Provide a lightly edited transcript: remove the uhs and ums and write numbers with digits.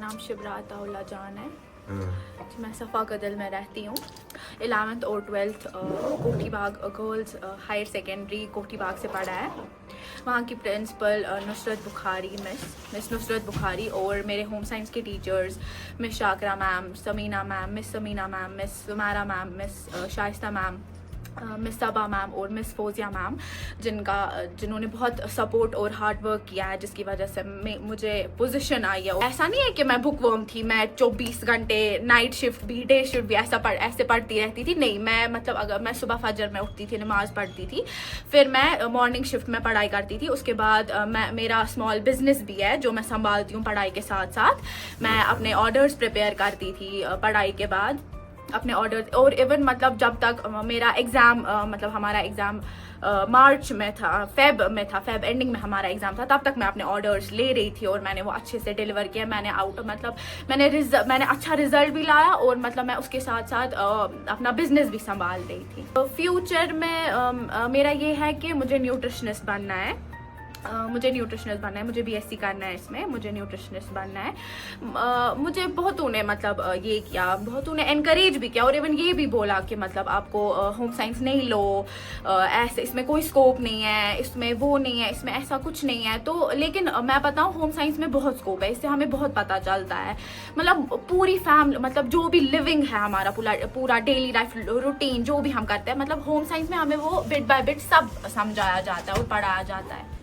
नाम शिबरात औला जान है। मैं सफ़ा कदल में रहती हूँ। 11th और 12th कोठी बाग गर्ल्स हायर सेकेंडरी कोठी बाग से पढ़ा है। वहाँ की प्रिंसिपल नुसरत बुखारी मिस नुसरत बुखारी और मेरे होम साइंस के teachers miss Shakra ma'am, Samina ma'am, miss Samina ma'am, miss Sumara ma'am, miss Shaista ma'am, miss Saba ma'am और मिस फोजिया मैम, जिन्होंने बहुत सपोर्ट और हार्ड वर्क किया है, जिसकी वजह से मुझे पोजीशन आई है। ऐसा नहीं है कि मैं बुकवर्म थी, मैं 24 घंटे नाइट शिफ्ट भी डे शिफ्ट भी ऐसे पढ़ती रहती थी। नहीं, मैं मतलब अगर मैं सुबह फजर में उठती थी, नमाज़ पढ़ती थी, फिर मैं मॉर्निंग शिफ्ट में पढ़ाई करती थी। उसके बाद मेरा स्मॉल बिजनेस भी है जो मैं संभालती हूँ पढ़ाई के साथ साथ। मैं अपने ऑर्डर्स प्रिपेयर करती थी पढ़ाई के बाद, अपने ऑर्डर। और इवन मतलब जब तक मेरा एग्ज़ाम मतलब हमारा एग्ज़ाम मार्च में था, फेब एंडिंग में हमारा एग्ज़ाम था, तब तक मैं अपने ऑर्डर्स ले रही थी और मैंने वो अच्छे से डिलीवर किया। मैंने अच्छा रिजल्ट भी लाया और मतलब मैं उसके साथ साथ अपना बिजनेस भी संभाल रही थी। तो फ्यूचर में मेरा ये है कि मुझे न्यूट्रिशनिस्ट बनना है। मुझे बीएससी करना है इसमें, मुझे न्यूट्रिशनिस्ट बनना है। मुझे बहुतों ने मतलब ये किया, बहुतों ने एनकरेज भी किया और इवन ये भी बोला कि मतलब आपको होम साइंस नहीं लो, ऐसे इसमें कोई स्कोप नहीं है, इसमें वो नहीं है, इसमें ऐसा कुछ नहीं है। तो लेकिन मैं बताऊँ, होम साइंस में बहुत स्कोप है, इससे हमें बहुत पता चलता है। मतलब पूरी फैमिली, मतलब जो भी लिविंग है हमारा पूरा डेली लाइफ रूटीन जो भी हम करते हैं, मतलब होम साइंस में हमें वो बिट बाय बिट सब समझाया जाता है और पढ़ाया जाता है।